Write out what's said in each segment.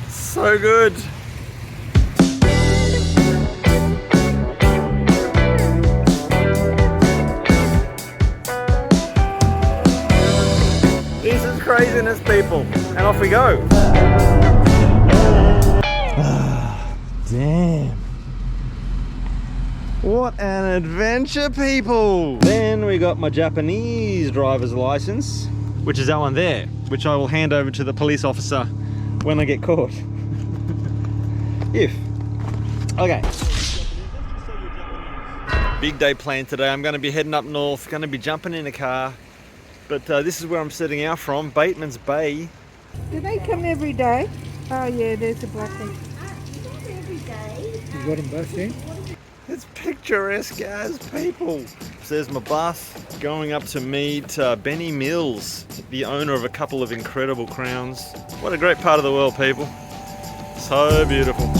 So good. This is craziness, people. And off we go. Damn. What an adventure, people. Then we got my Japanese driver's license, which is that one there, which I will hand over to the police officer when I get caught. If. Okay. Big day planned today. I'm going to be heading up north, going to be jumping in a car. But this is where I'm setting out from, Batemans Bay. Do they come every day? Oh yeah, there's a black one. Every day. You got them both in? It's picturesque as people. So there's my bus going up to meet Benny Mills, the owner of a couple of incredible crowns. What a great part of the world, people. So beautiful.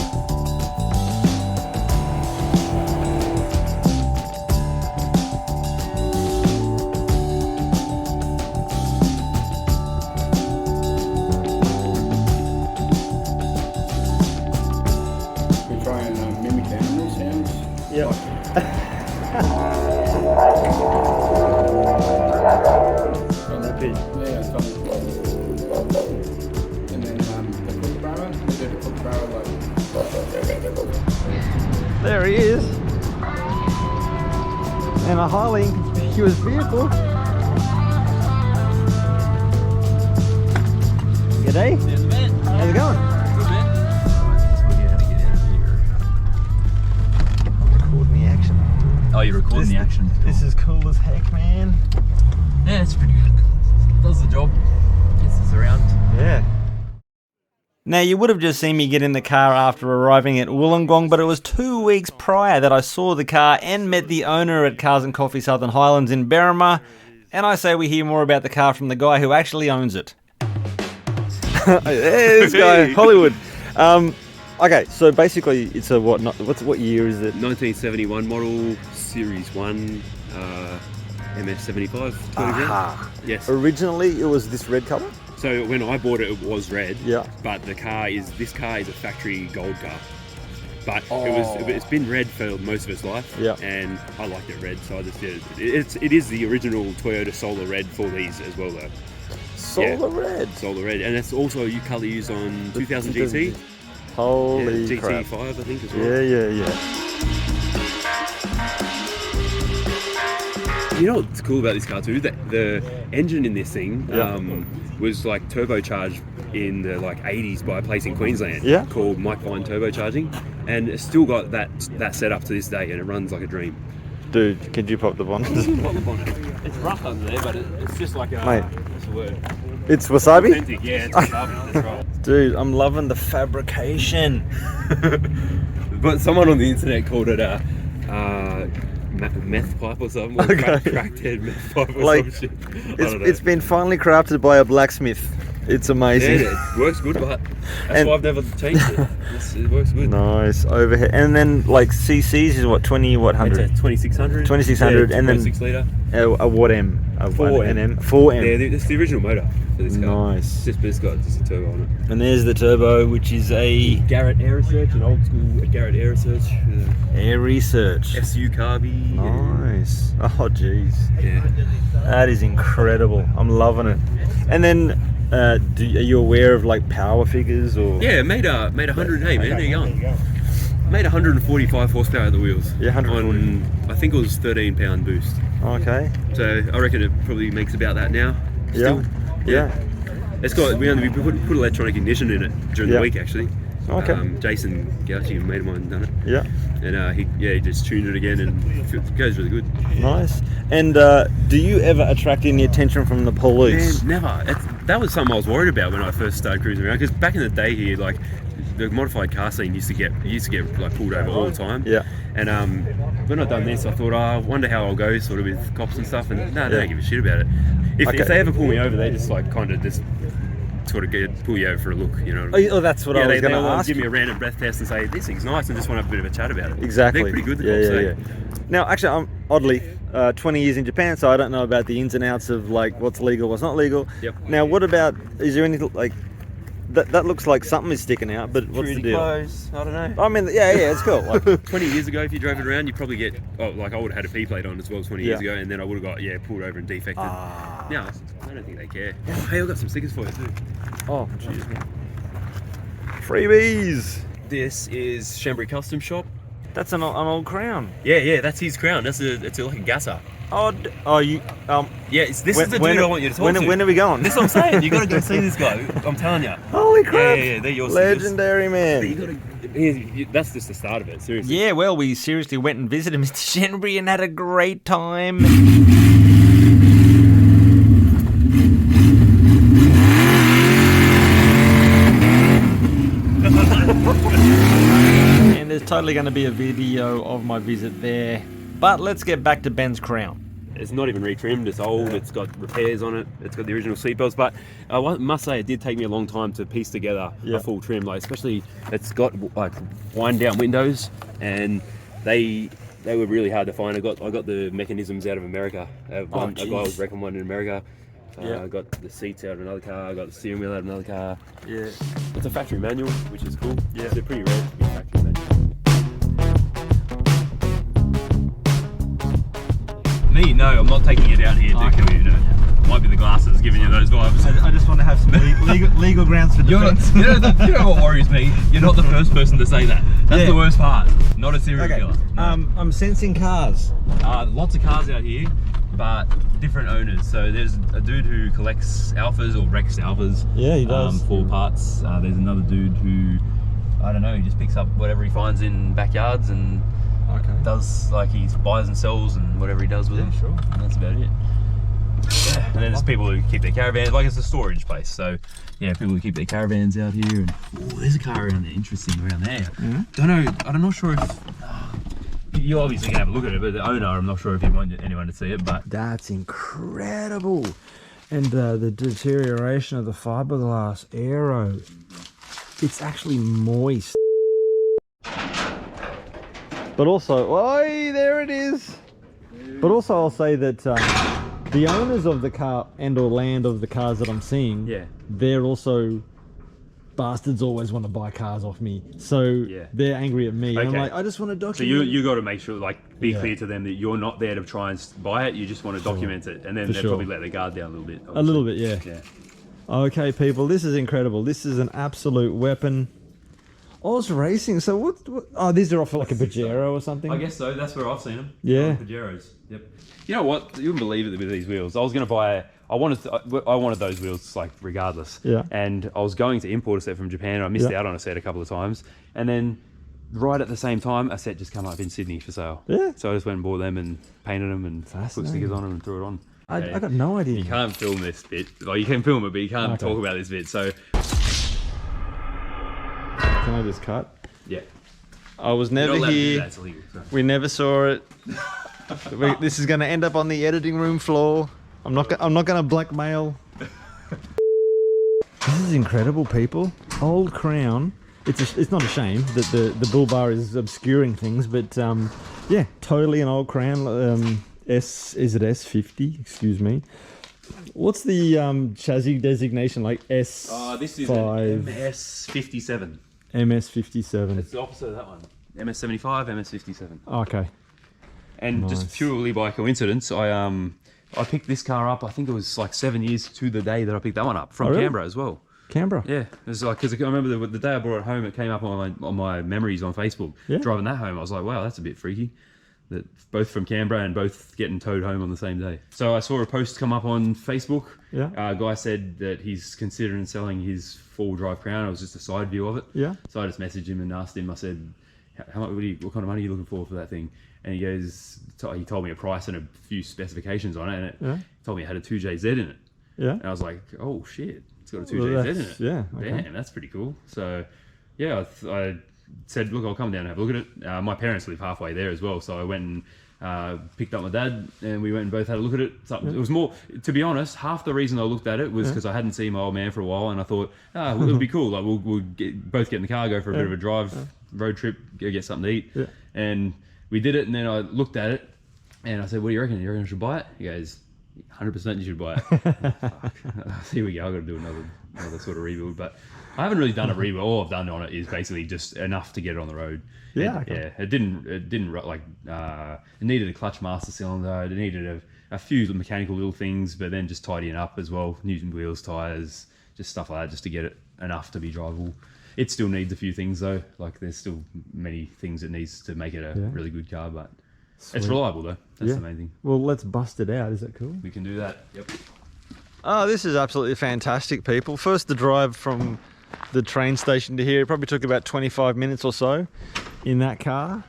Yeah. There he is. And a highly inconspicuous vehicle. G'day. There's Ben. How's it going? Good, man. Recording the action. Oh, you're recording the action. This is cool as heck, man. Yeah, it's pretty good. Does the job. Gets us around. Yeah. Now, you would have just seen me get in the car after arriving at Woolongong, but it was 2 weeks prior that I saw the car and met the owner at Cars and Coffee Southern Highlands in Berrima. And I say we hear more about the car from the guy who actually owns it. This guy, Hollywood. Okay, so basically it's a what year is it? 1971 model, Series 1, MS75 Toyota Crown. Aha. Yes. Originally it was this red colour? So when I bought it, it was red. Yeah. But this car is a factory gold car. But it's been red for most of its life. Yeah. And I liked it red, so I just did it. It is the original Toyota Solar Red for these as well, though. Solar red. Solar red, and it's also a colour used on 2000 GT. Holy crap. GT5, I think, as well. Yeah. You know what's cool about this car too? That the engine in this thing was like turbocharged in the like 80s by a place in Queensland called Mike Vine Turbocharging, and it's still got that setup to this day, and it runs like a dream. Dude, could you pop the bonnet? It's rough under there, but it's just like a... Mate. What's the word? It's wasabi? Authentic, yeah, it's wasabi, that's right. Dude, I'm loving the fabrication. But someone on the internet called it a meth pipe or something, or cracked head meth pipe or some shit. It's been finally crafted by a blacksmith. It's amazing. Yeah, it works good, but that's why I've never changed it. It works good. Nice overhead, and then like CCs is what 100? It's a 2600. 2600, yeah, and then 6 litre. A what M? A 4M. 4M. Yeah, it's the original motor for this car. Nice. But it's got just a turbo on it. And there's the turbo, which is a Garrett AiResearch, an old school Garrett AiResearch. AiResearch. SU carby. Nice. Oh jeez. Yeah. That is incredible. I'm loving it. And then. Are you aware of like power figures or? Yeah, made 100. Hey man, there you go. Made 145 horsepower at the wheels. Yeah, 140. I think it was 13-pound boost. Okay. So I reckon it probably makes about that now. Still. Yeah. It's got we put electronic ignition in it during the week actually. Okay. Jason Gauchi, a mate of mine, done it. Yeah. And he just tuned it again, and it goes really good. Nice. And do you ever attract any attention from the police? Man, never. That was something I was worried about when I first started cruising around. Because back in the day here, like the modified car scene used to get like pulled over all the time. Yeah. And when I'd done this, I thought, I wonder how I'll go sort of with cops and stuff. And no, they don't give a shit about it. If they ever pull me over, they just like kind of just sort of pull you over for a look, you know. Oh, that's what I was going to ask. Give me a random breath test and say this thing's nice, and just want to have a bit of a chat about it. Exactly. They're pretty good. The cops, Now, actually, I'm oddly 20 years in Japan, so I don't know about the ins and outs of like what's legal, what's not legal. Yep. Now, what about? Is there anything like that looks like something is sticking out, but what's the deal? Close. I don't know. I mean, yeah, it's cool. Like, 20 years ago, if you drove it around, you'd probably get, like I would have had a P plate on as well 20 years ago, and then I would have got, pulled over and defected. Now, I don't think they care. Oh, hey, I've got some stickers for you too. oh, cheers. Freebies. This is Chambry Custom Shop. That's an old Crown. Yeah, that's his Crown. It's like a gasser. You. Yeah, this is the dude I want you to talk to. When are we going? This is what I'm saying. You got to go see this guy. I'm telling you. Holy crap! Yeah, they're your legendary man. You gotta, that's just the start of it. Seriously. Yeah, well, we seriously went and visited Mr. Chambry and had a great time. And there's totally going to be a video of my visit there. But let's get back to Ben's Crown. It's not even retrimmed, it's old, it's got repairs on it, it's got the original seatbelts, but I must say it did take me a long time to piece together a full trim, like especially it's got like wind down windows, and they were really hard to find. I got the mechanisms out of America. A guy was wrecking one in America. I got the seats out of another car, I got the steering wheel out of another car. Yeah. It's a factory manual, which is cool. Yeah. They're pretty rare to be factory manual. Me? No, I'm not taking it out here to kill you. No. Might be the glasses giving you those vibes. I just want to have some legal grounds for defense. You know what worries me? You're not the first person to say that. That's the worst part. Not a serial killer. No. I'm sensing cars. Lots of cars out here, but different owners. So there's a dude who collects Alphas or wrecks Alphas. Yeah, he does. For parts. There's another dude who, I don't know, he just picks up whatever he finds in backyards and does, like, he buys and sells and whatever he does with them. Sure. And that's about it. Yeah. And then there's people who keep their caravans, like it's a storage place. So yeah, people who keep their caravans out here. And there's a car around there, interesting around there. Mm-hmm. Don't know. I'm not sure if you obviously can have a look at it, but the owner, I'm not sure if you want anyone to see it. But that's incredible, and the deterioration of the fiberglass aero. It's actually moist. But also, there it is. But also, I'll say that the owners of the car and or land of the cars that I'm seeing, they're also bastards. Always want to buy cars off me, so they're angry at me. Okay. I'm like, I just want to document. So you got to make sure, like, be clear to them that you're not there to try and buy it. You just want to document it, and then they'll probably let their guard down a little bit. Obviously. A little bit, yeah. Okay, people, this is incredible. This is an absolute weapon. Oz Racing. So what? Oh, these are off like a Pajero or something. I guess so. That's where I've seen them. Yeah, Pajeros. Yep. You know what? You wouldn't believe it with these wheels. I was going to buy. I wanted those wheels, like, regardless. Yeah. And I was going to import a set from Japan. And I missed out on a set a couple of times, and then right at the same time, a set just came up in Sydney for sale. Yeah. So I just went and bought them and painted them and put stickers on them and threw it on. I got no idea. You can't film this bit. Well, you can film it, but you can't talk about this bit. So. Can I just cut? Yeah. I was never here. That's illegal, so. We never saw it. This is going to end up on the editing room floor. I'm not going to blackmail. This is incredible, people. Old Crown. It's not a shame that the bull bar is obscuring things, but yeah, totally an old Crown. Is it S50? Excuse me. What's the chassis designation, like S? This is an MS57. MS57. It's the opposite of that one. MS75, MS57. Okay. And just purely by coincidence, I picked this car up. I think it was like 7 years to the day that I picked that one up from Canberra as well. Canberra. Yeah, it was like, because I remember the day I brought it home, it came up on my memories on Facebook. Yeah. Driving that home, I was like, wow, that's a bit freaky. That both from Canberra and both getting towed home on the same day. So I saw a post come up on Facebook. Yeah. A guy said that he's considering selling his four-wheel drive Crown. It was just a side view of it. Yeah. So I just messaged him and asked him. I said, "How much? What kind of money are you looking for that thing?" And he goes, he told me a price and a few specifications on it, and he told me it had a 2JZ in it. Yeah. And I was like, oh shit, it's got a 2JZ in it. Yeah. Okay. Damn, that's pretty cool. So yeah, I said, look, I'll come down and have a look at it. My parents live halfway there as well, so I went and picked up my dad, and we went and both had a look at it. It was more, to be honest, half the reason I looked at it was because I hadn't seen my old man for a while, and I thought, it would be cool. Like we'll both get in the car, go for a bit of a drive, road trip, go get something to eat. Yeah. And we did it, and then I looked at it, and I said, what do you reckon? You reckon I should buy it? He goes, 100% you should buy it. Here we go, I've got to do another sort of rebuild. But I haven't really done a rebuild. All I've done on it is basically just enough to get it on the road. Yeah, It didn't like. It needed a clutch master cylinder. It needed a few mechanical little things, but then just tidying up as well. New wheels, tires, just stuff like that, just to get it enough to be drivable. It still needs a few things though. Like there's still many things it needs to make it a really good car, but it's reliable though. That's the main thing. Well, let's bust it out. Is that cool? We can do that. Yep. Oh, this is absolutely fantastic, people. First, the drive from the train station to here, it probably took about 25 minutes or so in that car,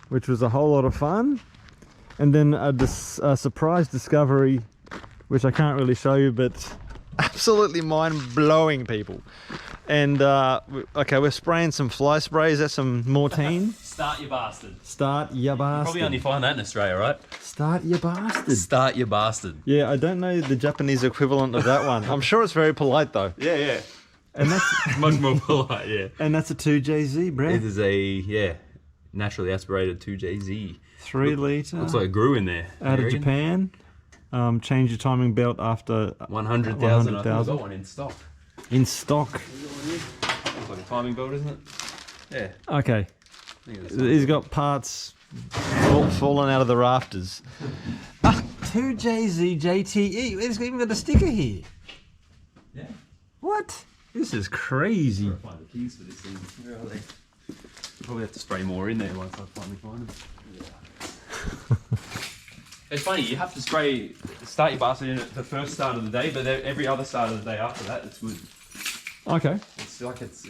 which was a whole lot of fun. And then a surprise discovery, which I can't really show you, but absolutely mind-blowing, people. And, okay, we're spraying some fly spray. Is that some Mortine? Start your bastard. Start ya bastard. Probably only find that in Australia, right? Start ya bastard. Start your bastard. Yeah, I don't know the Japanese equivalent of that one. I'm sure it's very polite, though. Yeah. And that's Much more polite, yeah. And that's a 2JZ, bro. It is a, naturally aspirated 2JZ. 3 litre. Looks like it grew in there. Out of Japan. Change your timing belt after 100,000. I think I've got one in stock. In stock. Looks like a timing belt, isn't it? Yeah. Okay. He's got parts falling out of the rafters. 2JZ JTE. It's even got a sticker here. Yeah. What? This is crazy. Find the keys for this thing. Where are they? Probably have to spray more in there once I finally find them. It's funny, you have to start your bastard in at the first start of the day, but every other start of the day after that, it's good. Okay. It's like it's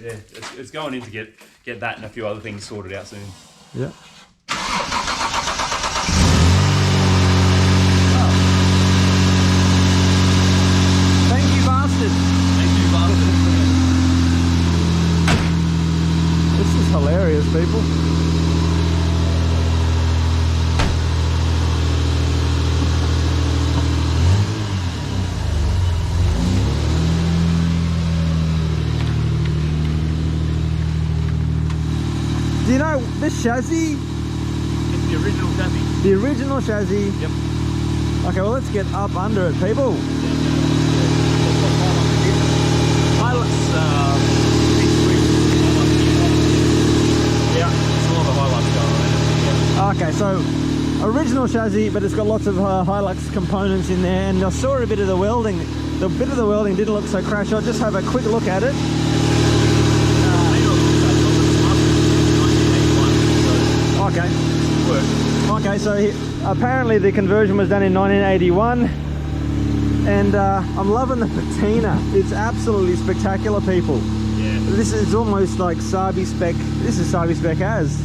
going in to get that and a few other things sorted out soon. Yeah. Thank you, bastard. Thank you, bastard. This is hilarious, people. Do you know this chassis? It's the original chassis. The original chassis? Yep. Okay, well let's get up under it, people. Okay, so original chassis, but it's got lots of Hilux components in there, and I saw a bit of the welding. The bit of the welding didn't look so crash. I'll just have a quick look at it. Okay, so apparently the conversion was done in 1981, and I'm loving the patina. It's absolutely spectacular, people. Yeah. This is almost like Sabi spec. This is Sabi spec as.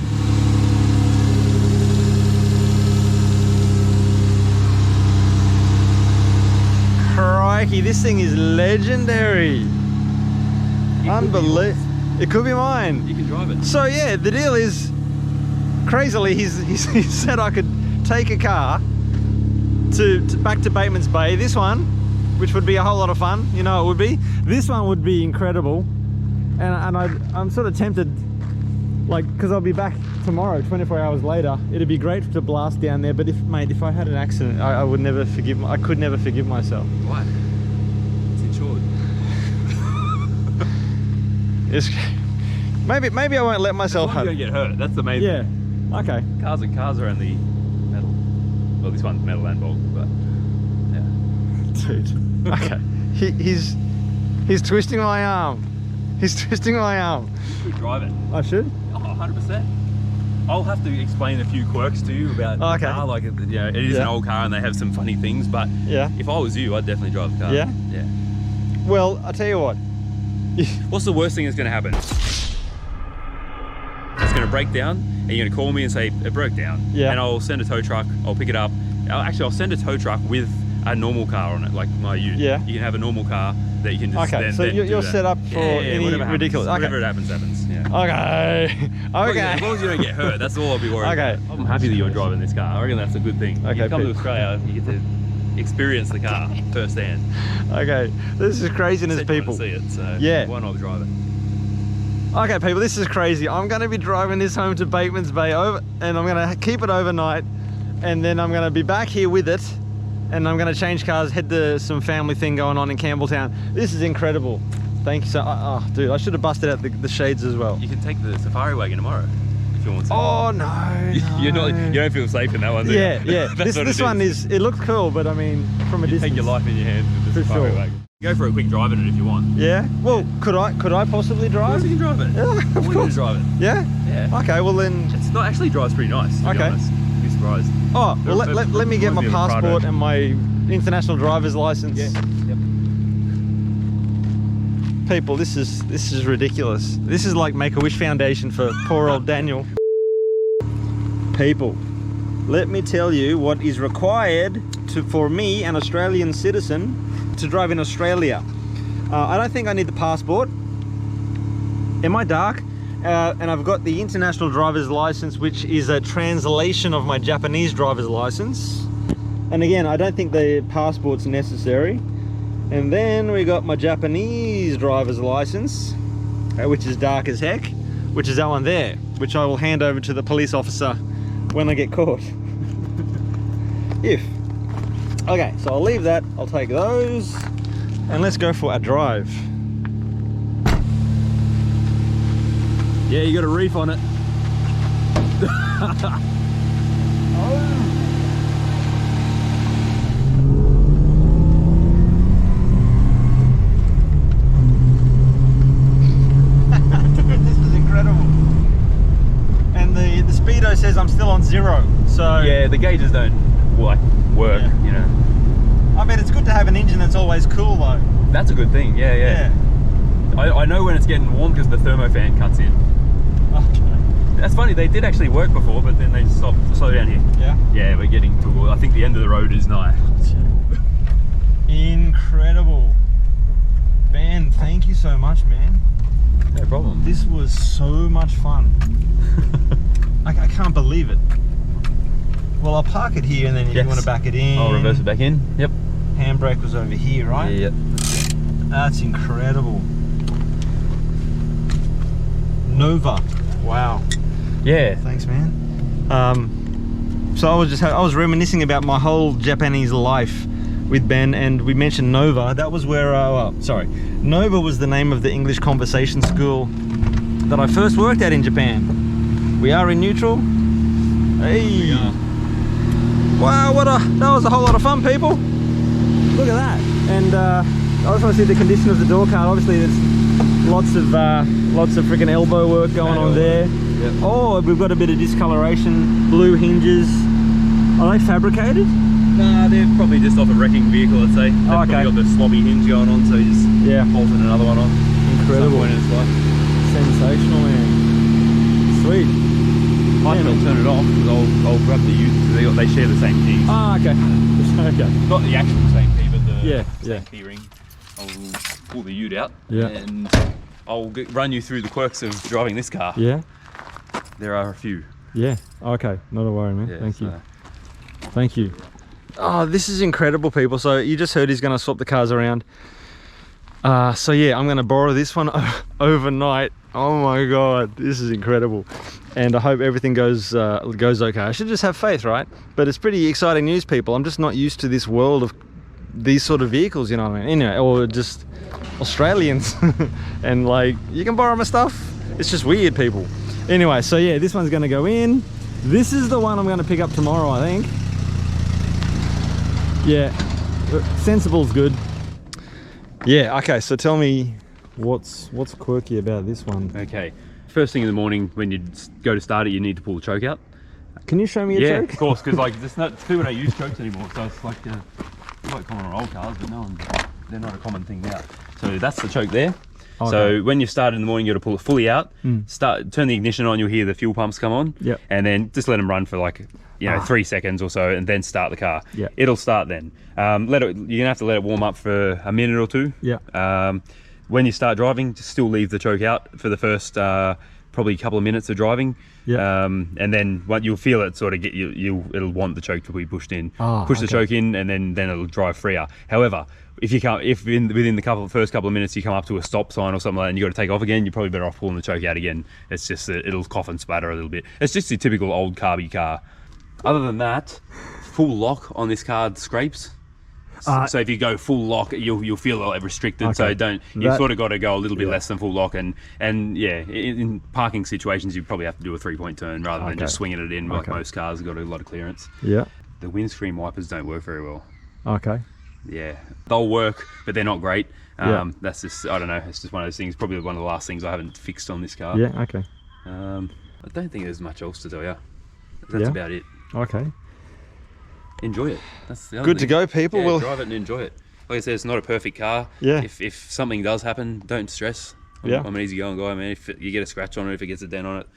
Crikey, this thing is legendary. Unbelievable. It could be mine. You can drive it. So yeah, the deal is, crazily, he said I could take a car to back to Batemans Bay. This one, which would be a whole lot of fun, you know it would be. This one would be incredible, and I'm sort of tempted, like, because I'll be back tomorrow, 24 hours later. It'd be great to blast down there, but if I had an accident, I would never forgive. I could never forgive myself. Why? It's insured. Maybe I won't let myself. You don't get hurt. That's the main thing. Yeah. Okay. Cars are only metal. Well, this one's metal and bulk, but yeah. Dude. Okay. He's twisting my arm. He's twisting my arm. You should drive it. I should? Oh, 100%. I'll have to explain a few quirks to you about the car. Like, you know, it is an old car and they have some funny things, but if I was you, I'd definitely drive the car. Yeah? Yeah. Well, I'll tell you what. What's the worst thing that's going to happen? It's going to break down, and you're going to call me and say it broke down. Yeah. And I'll send a tow truck. I'll pick it up. I'll send a tow truck with a normal car on it, like my Ute. Yeah. You can have a normal car that you can just Okay, so you're set up for any ridiculous. Okay. Whatever happens. Yeah. Okay. Okay. As long as you don't get hurt, that's all I'll be worried about. Okay. I'm happy that you're driving this car. I reckon that's a good thing. Okay, You come to Australia, you get to experience the car firsthand. Okay. This is craziness, Said you want people. to see it, so Yeah. why not drive it? Okay, people, this is crazy. I'm going to be driving this home to Batemans Bay and I'm going to keep it overnight, and then I'm going to be back here with it, and I'm going to change cars, head to some family thing going on in Campbelltown. This is incredible. Thank you so. Oh, dude, I should have busted out the shades as well. You can take the safari wagon tomorrow if you want to. Oh no, You don't feel safe in that one, do you? Yeah. this one is. It looks cool, but I mean, from a distance. Take your life in your hands with the safari wagon. Go for a quick drive in it if you want. Yeah. Well, could I possibly drive? You can drive it. Yeah, of course. You can drive it. Yeah. Yeah. Okay. Well then. It's not actually drives pretty nice. To be honest. You'd be surprised. Oh, well, let me get my passport and my international driver's license. Yeah. Yep. People, this is ridiculous. This is like Make-A-Wish Foundation for poor old Daniel. People, let me tell you what is required for me, an Australian citizen, to drive in Australia. I don't think I need the passport. Am I dark? And I've got the international driver's license, which is a translation of my Japanese driver's license. And again, I don't think the passport's necessary. And then we got my Japanese driver's license, which is dark as heck, which is that one there, which I will hand over to the police officer when I get caught. Okay, so I'll leave that, I'll take those, and let's go for a drive. Yeah, you got a reef on it. This is incredible. And the speedo says I'm still on 0, so Yeah, the gauges don't work, Yeah. you know. I mean, it's good to have an engine that's always cool though. That's a good thing, yeah. I know when it's getting warm because the thermofan cuts in. Okay. That's funny, they did actually work before, but then they stopped. Slow down here. Yeah? Yeah, we're getting to, I think the end of the road is nigh. Incredible. Ben, thank you so much, man. No problem. This was so much fun. I can't believe it. Well, I'll park it here and then if you want to back it in. I'll reverse it back in. Yep. Handbrake was over here, right? Yeah, yep. That's incredible. Nova. Wow. Yeah. Thanks, man. So I was reminiscing about my whole Japanese life with Ben, and we mentioned Nova. That was where Nova was the name of the English conversation school that I first worked at in Japan. We are in neutral. Hey. We are. Wow, that was a whole lot of fun, people. Look at that. And I just want to see the condition of the door card. Obviously there's lots of freaking elbow work going on there. Yep. Oh, we've got a bit of discoloration, blue hinges. Are they fabricated? Nah, they're probably just off a wrecking vehicle, I'd say. They've okay. probably got the slobby hinge going on, so you just bolted another one on. Incredible. At some point in its life. Sensational, man. Sweet. I can turn it off because I'll grab the ute because they share the same key. Ah, okay. Okay. Not the actual same key, but the same key ring. I'll pull the ute out and I'll run you through the quirks of driving this car. Yeah. There are a few. Yeah. Okay. Not a worry, man. Yeah, Thank you. Thank you. Oh, this is incredible, people. So you just heard he's going to swap the cars around. So yeah, I'm going to borrow this one overnight. Oh my God, this is incredible. And I hope everything goes okay. I should just have faith, right? But it's pretty exciting news, people. I'm just not used to this world of these sort of vehicles, you know what I mean? Anyway, or just Australians. And like, you can borrow my stuff. It's just weird, people. Anyway, so yeah, this one's going to go in. This is the one I'm going to pick up tomorrow, I think. Yeah, Sensible's good. Yeah, okay, so tell me what's quirky about this one. Okay, first thing in the morning when you go to start it, you need to pull the choke out. Can you show me a choke? Yeah, of course, because like people don't use chokes anymore, so it's like quite common on old cars, but they're not a common thing now. So that's the choke there. Okay. So when you start in the morning, you got to pull it fully out. Turn the ignition on, you'll hear the fuel pumps come on. Yep. And then just let them run for like 3 seconds or so, and then start the car. Yeah. It'll start then. You're gonna have to let it warm up for a minute or two. Yeah. When you start driving, just still leave the choke out for the first probably couple of minutes of driving. Yeah. And then what you'll feel it sort of get it'll want the choke to be pushed in. Push the choke in, and then it'll drive freer. However, within the first couple of minutes you come up to a stop sign or something like that and you got to take off again, you're probably better off pulling the choke out again. It's just it'll cough and splatter a little bit. It's just a typical old carby car. Other than that, full lock on this car scrapes. So if you go full lock, you'll feel like restricted. Okay. So you sort of got to go a little bit less than full lock, and yeah, in parking situations you probably have to do a 3-point turn rather than just swinging it in like most cars have got a lot of clearance. Yeah. The windscreen wipers don't work very well. Okay. Yeah, they'll work, but they're not great. That's just, I don't know, it's just one of those things, probably one of the last things I haven't fixed on this car. Yeah, okay. I don't think there's much else to tell you. That's about it. Okay. Enjoy it. That's the Good to go, people. Yeah, Well, drive it and enjoy it. Like I said, it's not a perfect car. Yeah. If something does happen, don't stress. I'm an easygoing guy. I mean, if you get a scratch on it, if it gets a dent on it,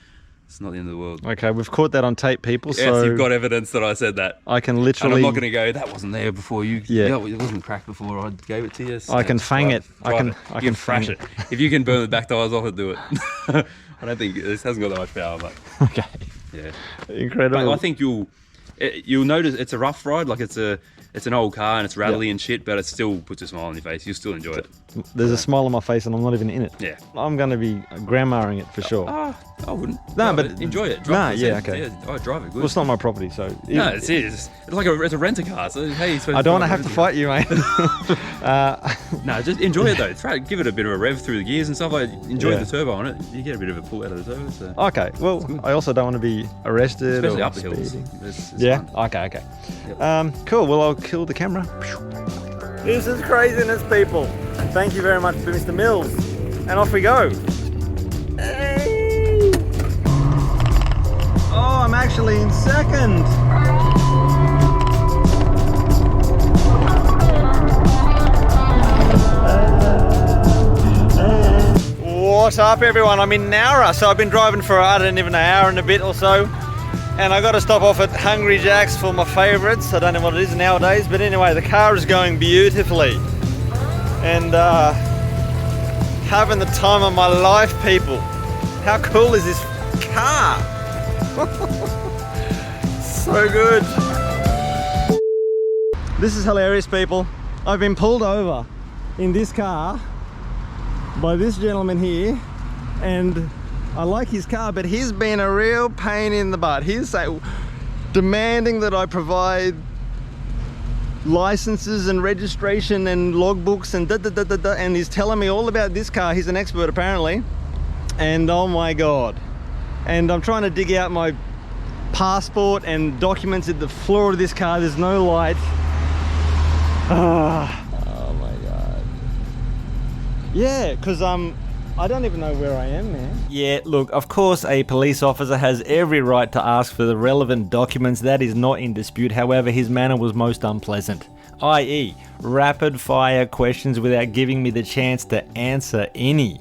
it's not the end of the world. Okay, we've caught that on tape, people. Yes, so you've got evidence that I said that. I can literally. And I'm not going to go, that wasn't there before you. Yeah. It wasn't cracked before I gave it to you. So I can fang it. I can thrash it. If you can burn the back tires off it, do it. I don't think this hasn't got that much power, but Okay. yeah, Incredible. but I think you'll notice it's a rough ride. Like it's an old car and it's rattly and shit, but it still puts a smile on your face. You'll still enjoy it. There's a smile on my face and I'm not even in it. Yeah. I'm going to be grandmaing it for sure. I wouldn't. No, Drive but it. Enjoy it. okay. Yeah, I drive it good. Well, it's not my property, so. No, it's like it's a rent a car. So hey, you're supposed I don't want to drive have to a fight you, mate. No, just enjoy it though. Give it a bit of a rev through the gears and stuff. Like enjoy the turbo on it. You get a bit of a pull out of the turbo. So. Okay, well, I also don't want to be arrested. Especially or up the hills. speeding. It's Yeah. fun. Okay. Yep. Cool. Well, I'll kill the camera. This is craziness, people. Thank you very much to Mr. Mills. And off we go. Hey! Oh, I'm actually in second. What's up, everyone? I'm in Nowra, so I've been driving for I don't even an hour and a bit or so. And I got to stop off at Hungry Jack's for my favourites. I don't know what it is nowadays, but anyway, the car is going beautifully. And having the time of my life, people. How cool is this car? So good. This is hilarious, people. I've been pulled over in this car by this gentleman here, and I like his car, but he's been a real pain in the butt. He's demanding that I provide licenses and registration and logbooks and and he's telling me all about this car. He's an expert apparently, and oh my god. And I'm trying to dig out my passport and documents at the floor of this car. There's no light. Oh my god. Yeah, because I don't even know where I am, man. Yeah, look, of course a police officer has every right to ask for the relevant documents. That is not in dispute. However, his manner was most unpleasant. i.e., rapid fire questions without giving me the chance to answer any.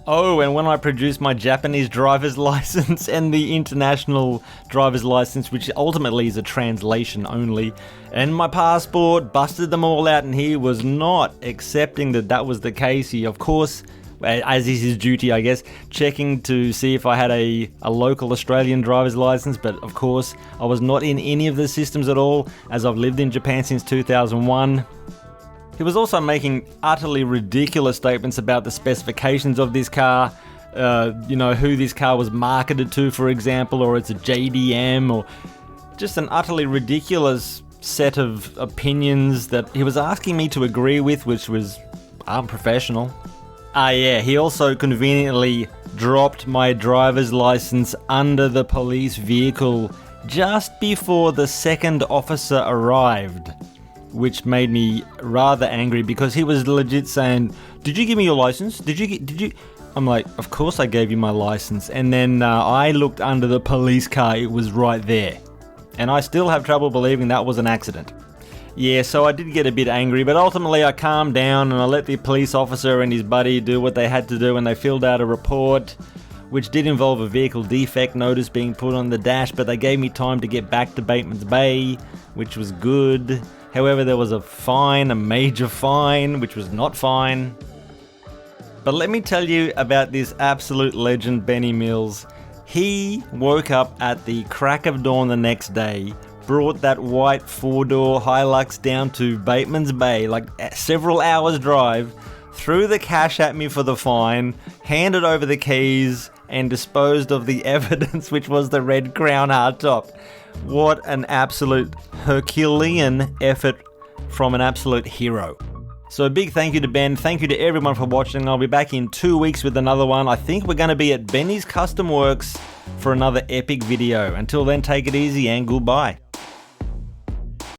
Oh, and when I produced my Japanese driver's license and the international driver's license, which ultimately is a translation only, and my passport, busted them all out, and he was not accepting that that was the case. He, of course, as is his duty, I guess, checking to see if I had a local Australian driver's license, but of course I was not in any of the systems at all, as I've lived in Japan since 2001. He was also making utterly ridiculous statements about the specifications of this car, who this car was marketed to, for example, or it's a JDM, or just an utterly ridiculous set of opinions that he was asking me to agree with, which was unprofessional. Yeah, he also conveniently dropped my driver's license under the police vehicle just before the second officer arrived, which made me rather angry because he was legit saying, "Did you give me your license? Did you?" I'm like, "Of course I gave you my license." And then I looked under the police car, it was right there. And I still have trouble believing that was an accident. Yeah, so I did get a bit angry, but ultimately I calmed down and I let the police officer and his buddy do what they had to do, and they filled out a report, which did involve a vehicle defect notice being put on the dash, but they gave me time to get back to Batemans Bay, which was good. However, there was a fine, a major fine, which was not fine. But let me tell you about this absolute legend, Benny Mills. He woke up at the crack of dawn the next day, brought that white 4-door Hilux down to Batemans Bay, like several hours drive, threw the cash at me for the fine, handed over the keys, and disposed of the evidence, which was the red Crown hardtop. What an absolute Herculean effort from an absolute hero. So a big thank you to Ben, thank you to everyone for watching. I'll be back in 2 weeks with another one. I think we're going to be at Benny's Custom Works for another epic video. Until then, take it easy and goodbye.